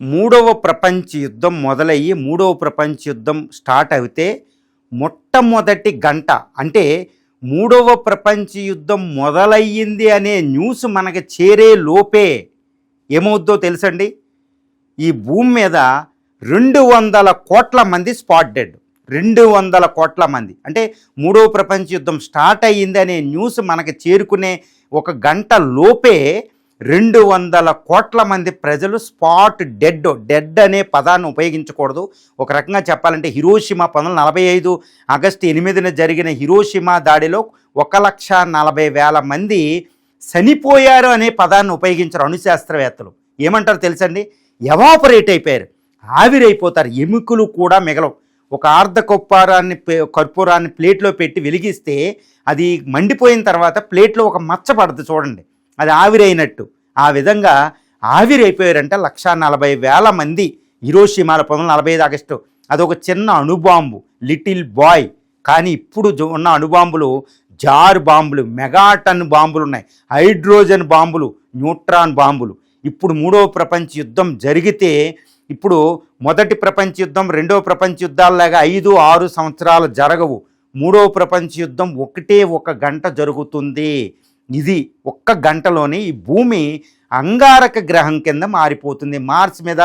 మూడవ ప్రపంచ యుద్ధం మొదలయ్యి మూడవ ప్రపంచ యుద్ధం స్టార్ట్ అయితే మొట్టమొదటి గంట అంటే మూడవ ప్రపంచ యుద్ధం మొదలయ్యింది అనే న్యూస్ మనకి చేరే లోపే ఏమవుద్దో తెలుసండి, ఈ భూమి మీద 200 కోట్ల మంది స్పాట్ డెడ్. 200 కోట్ల మంది అంటే మూడవ ప్రపంచ యుద్ధం స్టార్ట్ అయ్యింది అనే న్యూస్ మనకి చేరుకునే ఒక గంట లోపే 200 కోట్ల మంది ప్రజలు స్పాట్ డెడ్ అనే పదాన్ని ఉపయోగించకూడదు. ఒక రకంగా చెప్పాలంటే హిరోషిమా 1945 ఆగస్టు 8న జరిగిన హిరోషిమా దాడిలో 1,40,000 మంది చనిపోయారు అనే పదాన్ని ఉపయోగించారు అణుశాస్త్రవేత్తలు. ఏమంటారు తెలుసండి, ఎవాపరేట్ అయిపోయారు, ఆవిరైపోతారు, ఎముకలు కూడా మిగలవు. ఒక కర్పూరాన్ని ప్లేట్లో పెట్టి వెలిగిస్తే అది మండిపోయిన తర్వాత ప్లేట్లో ఒక మచ్చ పడుతుంది చూడండి, అది ఆవిరైనట్టు. ఆ విధంగా ఆవిరైపోయారంట 1,40,000 మంది హిరోషిమాలో 1945 ఆగస్టు. అదొక చిన్న అణుబాంబు, లిటిల్ బాయ్. కానీ ఇప్పుడు ఉన్న అణుబాంబులు జార్ బాంబులు, మెగాటన్ బాంబులు ఉన్నాయి, హైడ్రోజన్ బాంబులు, న్యూట్రాన్ బాంబులు. ఇప్పుడు మూడవ ప్రపంచ యుద్ధం జరిగితే ఇప్పుడు మొదటి ప్రపంచ యుద్ధం రెండవ ప్రపంచ యుద్ధాలలాగా 5-6 సంవత్సరాలు జరగవు. మూడవ ప్రపంచ యుద్ధం ఒక గంట జరుగుతుంది. ఇది ఒక్క గంటలోనే ఈ భూమి అంగారక గ్రహం కింద మారిపోతుంది. మార్స్ మీద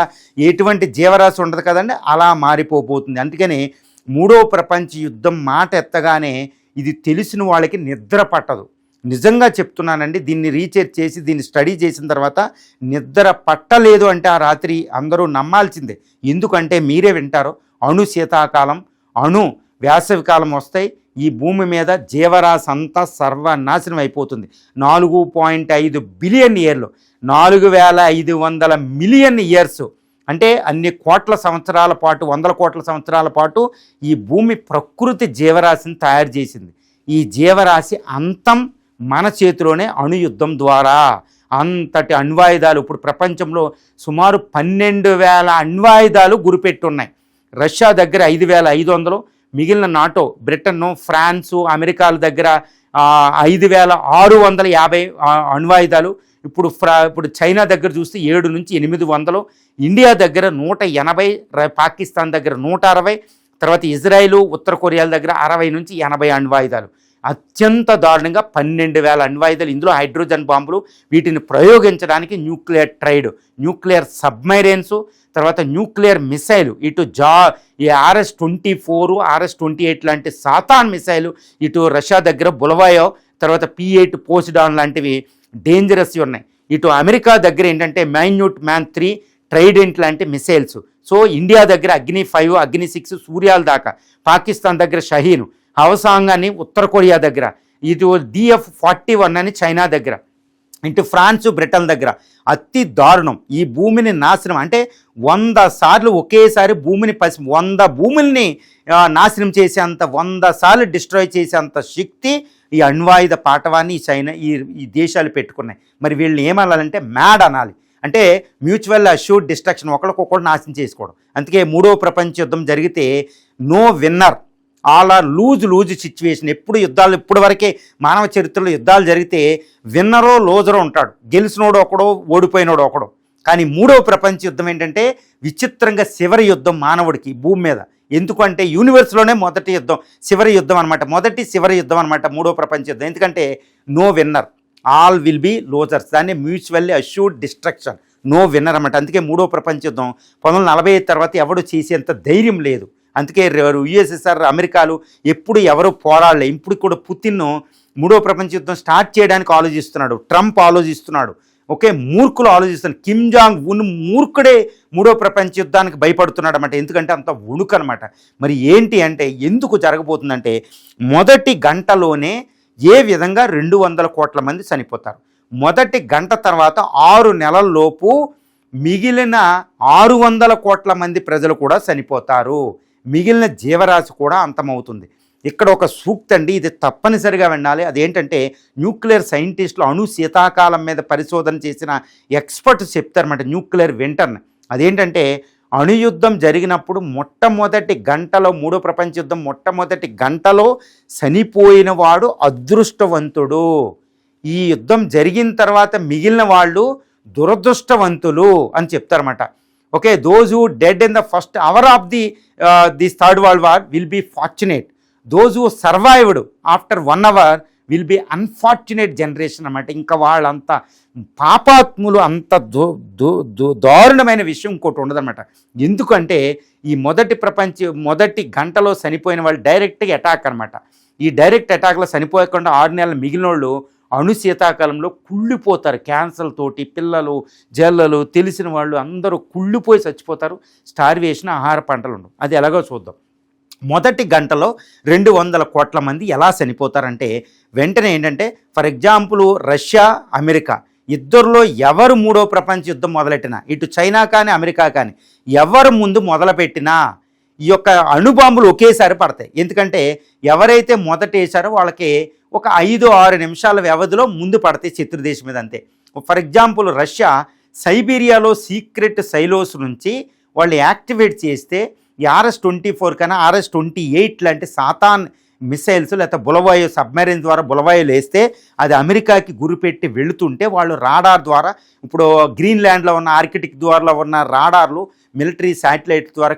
ఎటువంటి జీవరాశి ఉండదు కదండి, అలా మారిపోబోతుంది. అందుకని మూడవ ప్రపంచ యుద్ధం మాట ఎత్తగానే ఇది తెలిసిన వాళ్ళకి నిద్ర పట్టదు. నిజంగా చెప్తున్నానండి, దీన్ని రీసెర్చ్ చేసి దీన్ని స్టడీ చేసిన తర్వాత నిద్ర పట్టలేదు అంటే ఆ రాత్రి అందరూ నమ్మాల్సిందే. ఎందుకంటే మీరే వింటారు, అణు శీతాకాలం, అణు వేసవికాలం వస్తాయి. ఈ భూమి మీద జీవరాశి అంతా సర్వనాశనం అయిపోతుంది. 4.5 బిలియన్ ఇయర్లు, 4,500 మిలియన్ ఇయర్స్ అంటే అన్ని కోట్ల సంవత్సరాల పాటు, 100 కోట్ల సంవత్సరాల పాటు ఈ భూమి ప్రకృతి జీవరాశిని తయారు చేసింది. ఈ జీవరాశి అంతం మన చేతిలోనే అణుయుద్ధం ద్వారా. అంతటి అణ్వాయుధాలు ఇప్పుడు ప్రపంచంలో సుమారు 12,000 అణ్వాయుధాలు గురిపెట్టున్నాయి. రష్యా దగ్గర 5,500, మిగిలిన నాటో, బ్రిటన్, ఫ్రాన్సు, అమెరికాల దగ్గర 5,650 అణ్వాయుధాలు. ఇప్పుడు చైనా దగ్గర చూస్తే 7 నుంచి 800, ఇండియా దగ్గర 180, పాకిస్తాన్ దగ్గర 160, తర్వాత ఇజ్రాయిల్, ఉత్తర కొరియాల దగ్గర 60 నుంచి 80 అణ్వాయుధాలు. అత్యంత దారుణంగా 12,000 అణ్వాయుధాలు. ఇందులో హైడ్రోజన్ బాంబులు, వీటిని ప్రయోగించడానికి న్యూక్లియర్ ట్రైడ్, న్యూక్లియర్ సబ్మెరైన్స్, తర్వాత న్యూక్లియర్ మిసైల్, ఇటు ఈ RS-24, RS-28 లాంటి సాతాన్ మిసైల్, ఇటు రష్యా దగ్గర బులవాయో, తర్వాత P-8 పోసిడాన్ లాంటివి డేంజరస్ ఉన్నాయి. ఇటు అమెరికా దగ్గర ఏంటంటే మైన్యూట్ మ్యాన్ 3, ట్రైడెంట్ లాంటి మిసైల్స్. సో ఇండియా దగ్గర అగ్ని 5, అగ్ని 6, సూర్యాల దాకా. పాకిస్తాన్ దగ్గర షహీన్, హవసాంగ్ అని ఉత్తర కొరియా దగ్గర, ఇటు DF-41 అని చైనా దగ్గర, ఇటు ఫ్రాన్స్, బ్రిటన్ దగ్గర. అతి దారుణం. ఈ భూమిని నాశనం అంటే 100 సార్లు ఒకేసారి భూమిని 100 భూముల్ని నాశనం చేసేంత, 100 సార్లు డిస్ట్రాయ్ చేసేంత శక్తి ఈ అణ్వాయుధ పాటవాన్ని ఈ దేశాలు పెట్టుకున్నాయి. మరి వీళ్ళని ఏమనాలంటే మ్యాడ్ అనాలి. అంటే మ్యూచువల్ అష్యూర్డ్ డిస్ట్రక్షన్, ఒకరికొకరు నాశనం చేసుకోవడం. అందుకే మూడవ ప్రపంచ యుద్ధం జరిగితే no winner, all are lose situation. ఎప్పుడు యుద్ధాలు, ఇప్పటి వరకే మానవ చరిత్రలో యుద్ధాలు జరిగితే విన్నరో లూజరో ఉంటాడు, గెలిచినోడు ఒకడో, ఓడిపోయినోడు ఒకడో. కానీ మూడవ ప్రపంచ యుద్ధం ఏంటంటే విచిత్రంగా చివరి యుద్ధం మానవుడికి భూమి మీద. ఎందుకంటే యూనివర్స్లోనే మొదటి యుద్ధం, చివరి యుద్ధం అనమాట, చివరి యుద్ధం అనమాట మూడవ ప్రపంచ యుద్ధం. ఎందుకంటే no winner, all will be losers. దాన్ని mutually assured destruction, no winner అనమాట. అందుకే మూడవ ప్రపంచ యుద్ధం 1945 తర్వాత ఎవడు చేసేంత ధైర్యం లేదు. అందుకే USSR, అమెరికాలు ఎప్పుడు ఎవరు పోరాడలే. ఇప్పుడు కూడా పుతిన్ మూడవ ప్రపంచ యుద్ధం స్టార్ట్ చేయడానికి ఆలోచిస్తున్నాడు, ట్రంప్ ఆలోచిస్తున్నాడు, మూర్ఖులు ఆలోచిస్తున్నాడు. కిమ్ జాంగ్ ఉన్ మూర్ఖుడే మూడవ ప్రపంచ యుద్ధానికి భయపడుతున్నాడు అనమాట. ఎందుకంటే అంత ఉణుకు అనమాట. మరి ఏంటి అంటే ఎందుకు జరగబోతుందంటే మొదటి గంటలోనే ఏ విధంగా 200 కోట్ల మంది చనిపోతారు. మొదటి గంట తర్వాత 6 నెలల లోపు మిగిలిన 600 కోట్ల మంది ప్రజలు కూడా చనిపోతారు. మిగిలిన జీవరాశి కూడా అంతమవుతుంది. ఇక్కడ ఒక సూక్తి అండి, ఇది తప్పనిసరిగా వినాలి. అదేంటంటే న్యూక్లియర్ సైంటిస్టులు అణు శీతాకాలం మీద పరిశోధన చేసిన ఎక్స్పర్ట్స్ చెప్తారన్నమాట, న్యూక్లియర్ వింటర్ని. అదేంటంటే అణుయుద్ధం జరిగినప్పుడు మొట్టమొదటి గంటలో, మూడో ప్రపంచ యుద్ధం మొట్టమొదటి గంటలో చనిపోయిన వాడు అదృష్టవంతుడు. ఈ యుద్ధం జరిగిన తర్వాత మిగిలిన వాళ్ళు దురదృష్టవంతులు అని చెప్తారన్నమాట. Okay, those who dead in the first hour of this third world war will be fortunate, those who survived after 1 hour will be unfortunate generation అన్నమాట. ఇంకా వాళ్ళంతా పాపాత్ములు, అంత దారుణమైన విషయం ఇంకోటి ఉండదన్నమాట. ఎందుకంటే ఈ మొదటి గంటలో చనిపోయిన వాళ్ళు డైరెక్ట్గా అటాక్ అనమాట. ఈ డైరెక్ట్ అటాక్లో చనిపోయకుండా 6 నెలలు మిగిలిన వాళ్ళు అణు శీతాకాలంలో కుళ్ళిపోతారు. క్యాన్సర్ తోటి పిల్లలు, జల్లలు, తెలిసిన వాళ్ళు అందరూ కుళ్ళిపోయి చచ్చిపోతారు. స్టార్వేషన్, ఆహార పంటలు ఉండవు. అది ఎలాగో చూద్దాం. మొదటి గంటలో 200 కోట్ల మంది ఎలా చనిపోతారంటే వెంటనే ఏంటంటే, ఫర్ ఎగ్జాంపుల్ రష్యా, అమెరికా ఇద్దరిలో ఎవరు మూడో ప్రపంచ యుద్ధం మొదలెట్టినా, ఇటు చైనా కానీ అమెరికా కానీ ఎవరు ముందు మొదలుపెట్టినా ఈ యొక్క అణుబాంబులు ఒకేసారి పడతాయి. ఎందుకంటే ఎవరైతే మొదట వేశారో వాళ్ళకి ఒక 5-6 నిమిషాల వ్యవధిలో ముందు పడతాయి శత్రుదేశం మీద, అంతే. ఫర్ ఎగ్జాంపుల్ రష్యా సైబీరియాలో సీక్రెట్ సైలోస్ నుంచి వాళ్ళు యాక్టివేట్ చేస్తే ఈ RS-24 కన్నా RS-28 లాంటి సాతాన్ మిసైల్స్ లేకపోతే బులవాయు సబ్మెరైన్ ద్వారా బులవాయులు వేస్తే అది అమెరికాకి గురిపెట్టి వెళుతుంటే వాళ్ళు రాడార్ ద్వారా, ఇప్పుడు గ్రీన్లాండ్లో ఉన్న ఆర్కిటిక్ ద్వారా ఉన్న రాడార్లు మిలిటరీ శాటిలైట్ ద్వారా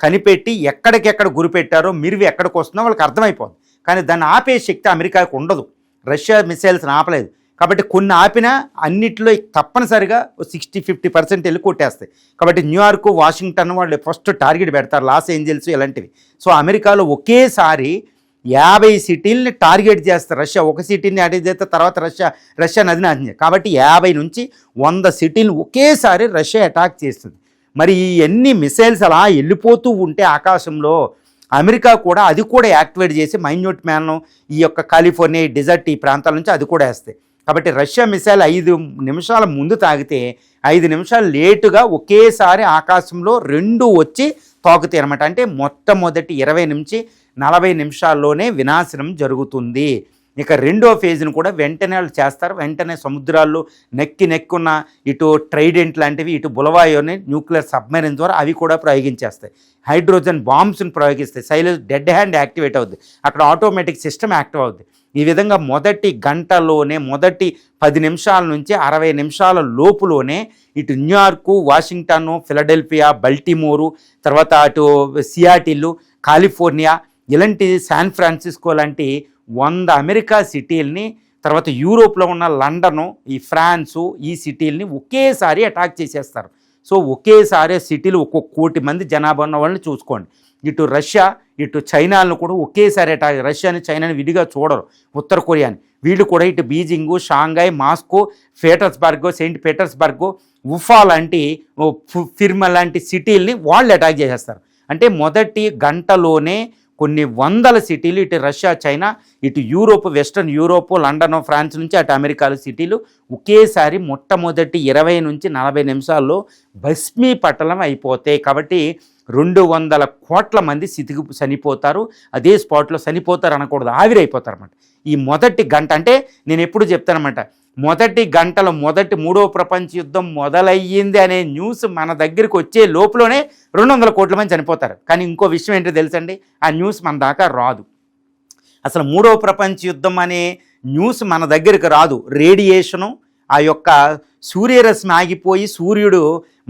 కనిపెట్టి ఎక్కడికెక్కడ గురిపెట్టారో మిరివి ఎక్కడికి వస్తుందో వాళ్ళకి అర్థమైపోతుంది. కానీ దాన్ని ఆపే శక్తి అమెరికాకు ఉండదు. రష్యా మిసైల్స్ని ఆపలేదు కాబట్టి కొన్ని ఆపినా అన్నిట్లో తప్పనిసరిగా 60-50% వెళ్ళి కొట్టేస్తాయి. కాబట్టి న్యూయార్క్, వాషింగ్టన్ వాళ్ళు ఫస్ట్ టార్గెట్ పెడతారు, లాస్ ఏంజల్స్ ఇలాంటివి. సో అమెరికాలో ఒకేసారి 50 సిటీలని టార్గెట్ చేస్తారు. రష్యా ఒక సిటీని అటాక్ చేస్తే తర్వాత రష్యా నదిని అటాక్. కాబట్టి 50 నుంచి 100 సిటీలు ఒకేసారి రష్యా అటాక్ చేస్తుంది. మరి ఈ ఎన్ని మిసైల్స్ అలా వెళ్ళిపోతూ ఉంటే ఆకాశంలో అమెరికా కూడా అది కూడా యాక్టివేట్ చేసి మైన్యూట్ మ్యాన్ను ఈ యొక్క కాలిఫోర్నియా డెజర్ట్ ఈ ప్రాంతాల నుంచి అది కూడా వేస్తాయి. కాబట్టి రష్యా మిసైల్ 5 నిమిషాల ముందు తాగితే 5 నిమిషాలు లేటుగా ఒకేసారి ఆకాశంలో 2 వచ్చి తాకుతాయి అనమాట. అంటే మొట్టమొదటి 20 నుంచి 40 నిమిషాల్లోనే వినాశనం జరుగుతుంది. ఇక రెండో ఫేజ్ను కూడా వెంటనే వాళ్ళు చేస్తారు. వెంటనే సముద్రాల్లో నెక్కున్న ఇటు ట్రైడెంట్ లాంటివి, ఇటు బులవాయోని న్యూక్లియర్ సబ్మెరైన్ ద్వారా అవి కూడా ప్రయోగించేస్తాయి. హైడ్రోజన్ బాంబ్స్ని ప్రయోగిస్తాయి. సైలెన్స్ డెడ్ హ్యాండ్ యాక్టివేట్ అవుద్ది, అక్కడ ఆటోమేటిక్ సిస్టమ్ యాక్టివ్ అవుద్ది. ఈ విధంగా మొదటి గంటలోనే, మొదటి 10 నిమిషాల నుంచి 60 నిమిషాల లోపులోనే ఇటు న్యూయార్కు, వాషింగ్టన్, ఫిలడెల్ఫియా, బల్టిమోరు, తర్వాత అటు సియాటిల్, కాలిఫోర్నియా, ఇలాంటి శాన్ ఫ్రాన్సిస్కో లాంటి 100 అమెరికా సిటీల్ని, తర్వాత యూరోప్లో ఉన్న లండను, ఈ ఫ్రాన్సు, ఈ సిటీల్ని ఒకేసారి అటాక్ చేసేస్తారు. సో ఒకేసారి సిటీలు 1 కోటి మంది జనాభా ఉన్న వాళ్ళని చూసుకోండి. ఇటు రష్యా, ఇటు చైనాలను కూడా ఒకేసారి అటాక్. రష్యాని, చైనాని విడిగా చూడరు, ఉత్తర కొరియాని. వీళ్ళు కూడా ఇటు Beijing, Shanghai, Moscow, Saint Petersburg, Ufa లాంటి, ఫిర్మా లాంటి సిటీల్ని వాళ్ళు అటాక్ చేసేస్తారు. అంటే మొదటి గంటలోనే కొన్ని 100 సిటీలు, ఇటు రష్యా, చైనా, ఇటు Europe, western Europe, London, France నుంచి అటు అమెరికాల సిటీలు ఒకేసారి మొట్టమొదటి 20 నుంచి 40 నిమిషాల్లో భస్మీపటలం అయిపోతాయి. కాబట్టి 200 కోట్ల మంది చనిపోతారు. అదే స్పాట్లో చనిపోతారు అనకూడదు, ఆవిరైపోతారు అన్నమాట. ఈ మొదటి గంట అంటే నేను ఎప్పుడు చెప్తానమాట, మొదటి గంటలో మూడో ప్రపంచ యుద్ధం మొదలయ్యింది అనే న్యూస్ మన దగ్గరికి వచ్చే లోపలనే 200 కోట్ల మంది చనిపోతారు. కానీ ఇంకో విషయం ఏంటో తెలుసండి, ఆ న్యూస్ మన దాకా రాదు. అసలు మూడో ప్రపంచ యుద్ధం అనే న్యూస్ మన దగ్గరికి రాదు. రేడియేషను, ఆ యొక్క సూర్యరశ్మి ఆగిపోయి సూర్యుడు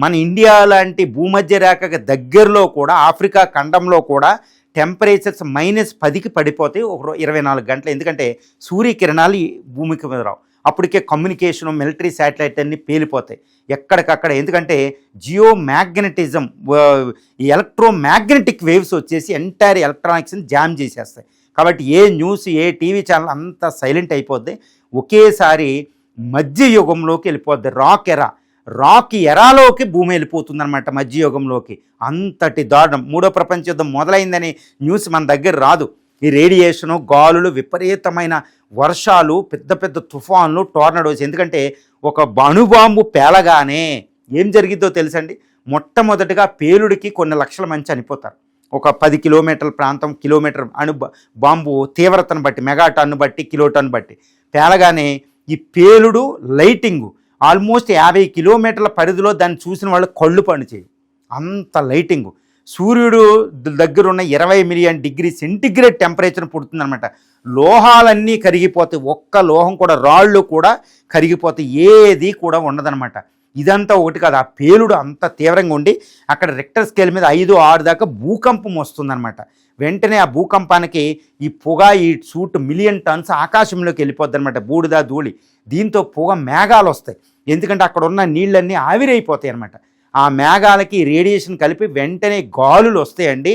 మన ఇండియా లాంటి భూమధ్య రేఖకి దగ్గరలో కూడా, ఆఫ్రికా ఖండంలో కూడా టెంపరేచర్స్ -10కి పడిపోతాయి ఒక 24 గంటలు. ఎందుకంటే సూర్యకిరణాలు భూమికి మీద రావు. అప్పటికే కమ్యూనికేషను, మిలిటరీ శాటిలైట్ అన్నీ పేలిపోతాయి ఎక్కడికక్కడ. ఎందుకంటే జియో మ్యాగ్నెటిజం, ఈ ఎలక్ట్రోమ్యాగ్నెటిక్ వేవ్స్ వచ్చేసి ఎంటైర్ ఎలక్ట్రానిక్స్ని జామ్ చేసేస్తాయి. కాబట్టి ఏ న్యూస్, ఏ టీవీ ఛానల్ అంతా సైలెంట్ అయిపోద్ది. ఒకేసారి మధ్యయుగంలోకి వెళ్ళిపోద్ది. రాక్ ఎరాలోకి భూమి వెళ్ళిపోతుందన్నమాట, మధ్యయుగంలోకి. అంతటి దారుణం. మూడో ప్రపంచ యుద్ధం మొదలైందని న్యూస్ మన దగ్గర రాదు. ఈ రేడియేషను, గాలులు, విపరీతమైన వర్షాలు, పెద్ద పెద్ద తుఫాన్లు, టోర్నడోస్. ఎందుకంటే ఒక అణుబాంబు పేలగానే ఏం జరిగిద్దో తెలుసండి. మొట్టమొదటిగా పేలుడికి కొన్ని లక్షల మంది చనిపోతారు. ఒక 10 కిలోమీటర్ల ప్రాంతం, కిలోమీటర్ బాంబు తీవ్రతను బట్టి, మెగాటన్ను బట్టి, కిలోటన్ బట్టి పేలగానే ఈ పేలుడు, లైటింగు ఆల్మోస్ట్ 50 కిలోమీటర్ల పరిధిలో దాన్ని చూసిన వాళ్ళు కళ్ళు పనిచేయవు, అంత లైటింగు. సూర్యుడు దగ్గర ఉన్న 20 మిలియన్ డిగ్రీ సెంటిగ్రేడ్ టెంపరేచర్ పుడుతుందన్నమాట. లోహాలన్నీ కరిగిపోతాయి, ఒక్క లోహం కూడా, రాళ్ళు కూడా కరిగిపోతాయి, ఏది కూడా ఉండదన్నమాట. ఇదంతా ఒకటి కాదు, ఆ పేలుడు అంత తీవ్రంగా ఉండి అక్కడ రిక్టర్ స్కేల్ మీద 5, 6 దాకా భూకంపం వస్తుందన్నమాట. వెంటనే ఆ భూకంపానికి ఈ పొగ, ఈ సూట్ మిలియన్ టన్స్ ఆకాశంలోకి వెళ్ళిపోద్ది అనమాట, బూడిద ధూళి. దీంతో పొగ మేఘాలు వస్తాయి, ఎందుకంటే అక్కడ ఉన్న నీళ్ళన్నీ ఆవిరైపోతాయి అనమాట. ఆ మేఘాలకి రేడియేషన్ కలిపి వెంటనే గాలులు వస్తాయండి.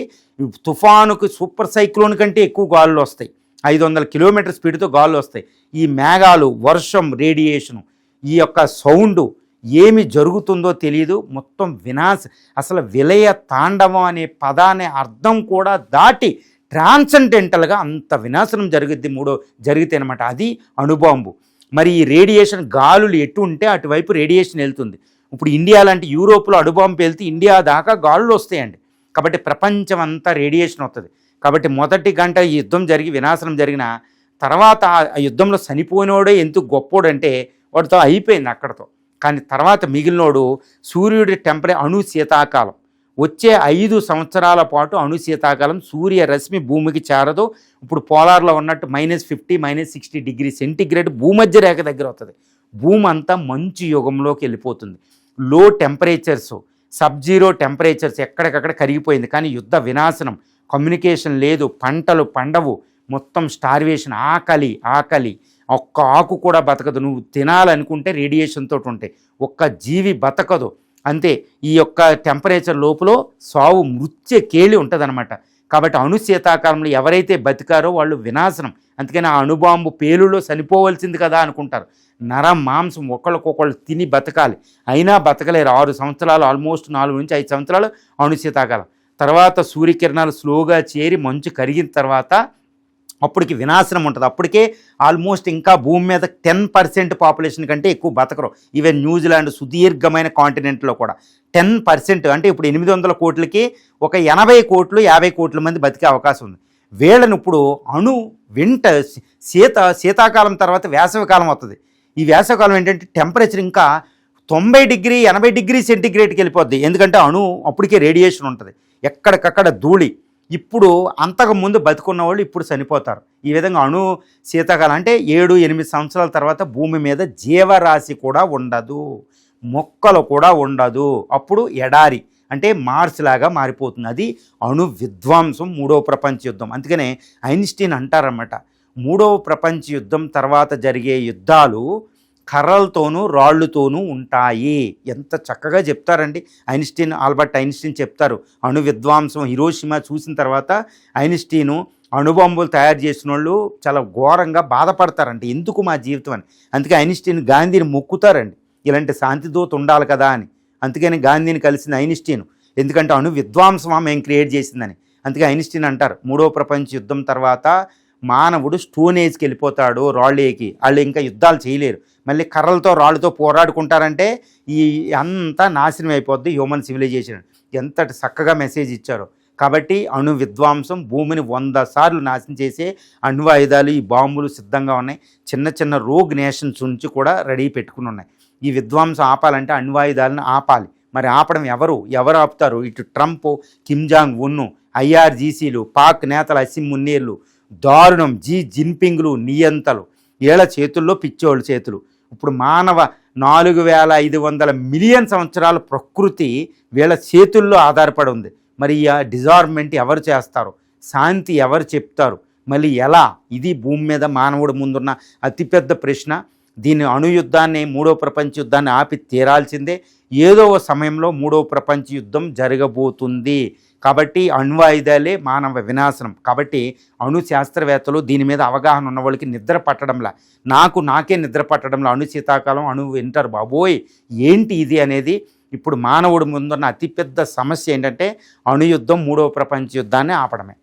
తుఫానుకు సూపర్ సైక్లోన్ కంటే ఎక్కువ గాలులు వస్తాయి, 500 కిలోమీటర్ స్పీడ్తో గాలులు వస్తాయి. ఈ మేఘాలు, వర్షం, రేడియేషను, ఈ యొక్క సౌండు, ఏమి జరుగుతుందో తెలియదు, మొత్తం అసలు విలయ తాండవం అనే పదాన్ని అర్థం కూడా దాటి ట్రాన్సెండెంటల్గా అంత వినాశనం జరిగితే అనమాట. అది అణుబాంబు. మరి ఈ రేడియేషన్ గాలులు ఎటు ఉంటే అటువైపు రేడియేషన్ వెళ్తుంది. ఇప్పుడు ఇండియా లాంటి యూరోప్లో అణుబాంబు వెళ్తే ఇండియా దాకా గాలులు వస్తాయండి. కాబట్టి ప్రపంచం అంతా రేడియేషన్ వస్తుంది. కాబట్టి మొదటి గంట ఈ యుద్ధం జరిగి వినాశనం జరిగిన తర్వాత ఆ యుద్ధంలో చనిపోయినోడే ఎంత గొప్పోడంటే వాడితో అయిపోయింది అక్కడతో. కానీ తర్వాత మిగిలినోడు సూర్యుడి అణు శీతాకాలం వచ్చే 5 సంవత్సరాల పాటు అణు శీతాకాలం, సూర్య రశ్మి భూమికి చేరదు. ఇప్పుడు పోలార్లో ఉన్నట్టు -50, -60 డిగ్రీ సెంటిగ్రేడ్ భూమధ్య రేఖ దగ్గర వస్తుంది. భూమి అంతా మంచు యుగంలోకి వెళ్ళిపోతుంది. లో టెంపరేచర్స్, సబ్జీరో టెంపరేచర్స్, ఎక్కడికక్కడ కరిగిపోయింది. కానీ యుద్ధ వినాశనం, కమ్యూనికేషన్ లేదు, పంటలు పండవు, మొత్తం స్టార్వేషన్, ఆకలి. ఒక్క ఆకు కూడా బతకదు. నువ్వు తినాలనుకుంటే రేడియేషన్ తోటి ఉంటాయి, ఒక్క జీవి బతకదు. అంతే. ఈ యొక్క టెంపరేచర్ లోపల సావు, మృత్యు కేళి ఉంటుందన్నమాట. కాబట్టి అణు శీతాకాలంలో ఎవరైతే బతికారో వాళ్ళు వినాశనం. అందుకని ఆ అణుబాంబు పేలులో చనిపోవలసింది కదా అనుకుంటారు. నరం మాంసం ఒకళ్ళకొకళ్ళు తిని బతకాలి, అయినా బతకలేరు. 6 సంవత్సరాలు, ఆల్మోస్ట్ 4 నుంచి 5 సంవత్సరాలు అణు శీతాకాలం. తర్వాత సూర్యకిరణాలు స్లోగా చేరి మంచు కరిగిన తర్వాత అప్పటికి వినాశనం ఉంటుంది. అప్పటికే ఆల్మోస్ట్ ఇంకా భూమి మీద 10% పాపులేషన్ కంటే ఎక్కువ బతకరు. ఈవెన్ న్యూజిలాండ్ సుదీర్ఘమైన కాంటినెంట్లో కూడా 10%, అంటే ఇప్పుడు 800 కోట్లకి ఒక 80 కోట్లు 50 కోట్ల మంది బతికే అవకాశం ఉంది. వీళ్ళని ఇప్పుడు శీతాకాలం తర్వాత వేసవికాలం వస్తుంది. ఈ వేసవికాలం ఏంటంటే టెంపరేచర్ ఇంకా 90 డిగ్రీ 80 డిగ్రీ సెంటిగ్రేడ్కి వెళ్ళిపోద్ది. ఎందుకంటే అప్పటికే రేడియేషన్ ఉంటుంది, ఎక్కడికక్కడ ధూళి. ఇప్పుడు అంతకుముందు బతుకున్న వాళ్ళు ఇప్పుడు చనిపోతారు. ఈ విధంగా అణు శీతాకాలం అంటే 7-8 సంవత్సరాల తర్వాత భూమి మీద జీవరాశి కూడా ఉండదు, మొక్కలు కూడా ఉండదు. అప్పుడు ఎడారి అంటే మార్స్ లాగా మారిపోతుంది. అది అణు విధ్వంసం, 3వ ప్రపంచ యుద్ధం. అందుకనే ఐన్స్టీన్ అంటారన్నమాట, 3వ ప్రపంచ యుద్ధం తర్వాత జరిగే యుద్ధాలు కర్రలతోనూ రాళ్ళతోనూ ఉంటాయి. ఎంత చక్కగా చెప్తారండి ఆల్బర్ట్ ఐన్స్టీన్ చెప్తారు. అణు విధ్వంసం హిరోషిమా చూసిన తర్వాత ఐన్స్టీను అణుబాంబులు తయారు చేసిన వాళ్ళు చాలా ఘోరంగా బాధపడతారంట, ఎందుకు మా జీవితం అని. అందుకే ఐన్స్టీన్ గాంధీని మొక్కుతారండి, ఇలాంటి శాంతిదూత ఉండాలి కదా అని. అందుకని గాంధీని కలిసింది ఐన్స్టీన్, ఎందుకంటే అణు విధ్వంసం మేము క్రియేట్ చేసిందని. అందుకే ఐన్స్టీన్ అంటారు 3వ ప్రపంచ యుద్ధం తర్వాత మానవుడు స్టోన్ ఏజ్కి వెళ్ళిపోతాడు, రాళ్ళేకి. వాళ్ళు ఇంకా యుద్ధాలు చేయలేరు, మళ్ళీ కర్రలతో రాళ్ళతో పోరాడుకుంటారంటే ఈ అంతా నాశనం అయిపోద్ది హ్యూమన్ సివిలైజేషన్. ఎంతటి చక్కగా మెసేజ్ ఇచ్చారో. కాబట్టి అణు విధ్వంసం భూమిని 100 సార్లు నాశనం చేసే అణ్వాయుధాలు, ఈ బాంబులు సిద్ధంగా ఉన్నాయి. చిన్న రోగ్ నేషన్స్ నుంచి కూడా రెడీ పెట్టుకుని ఉన్నాయి. ఈ విధ్వంసం ఆపాలంటే అణ్వాయుధాలను ఆపాలి. మరి ఆపడం ఎవరు ఆపుతారు? ఇటు Trump, Kim Jong Un, IRGCలు, Pak నేతలు అసిం మున్నీర్లు, దారుణం జీ జిన్పింగ్లు, నియంతలు, వీళ్ళ చేతుల్లో పిచ్చోళ్ళ చేతులు. ఇప్పుడు మానవ 4500 మిలియన్ సంవత్సరాల ప్రకృతి వీళ్ళ చేతుల్లో ఆధారపడి ఉంది. మరి ఈ డిజార్మెంట్ ఎవరు చేస్తారు? శాంతి ఎవరు చెప్తారు? మళ్ళీ ఎలా? ఇది భూమి మీద మానవుడి ముందున్న అతిపెద్ద ప్రశ్న. దీని అణుయుద్ధాన్ని, 3వ ప్రపంచ యుద్ధాన్ని ఆపి తీరాల్సిందే. ఏదో సమయంలో 3వ ప్రపంచ యుద్ధం జరగబోతుంది. కాబట్టి అణ్వాయుధాలే మానవ వినాశనం. కాబట్టి అణు శాస్త్రవేత్తలు, దీని మీద అవగాహన ఉన్న వాళ్ళకి నిద్ర పట్టడంలా, నాకే నిద్ర పట్టడంలా, అణు శీతాకాలం, అణువు వింటారు బాబోయ్ ఏంటి ఇది అనేది. ఇప్పుడు మానవుడి ముందున్న అతిపెద్ద సమస్య ఏంటంటే అణుయుద్ధం, 3వ ప్రపంచ యుద్ధాన్ని ఆపడమే.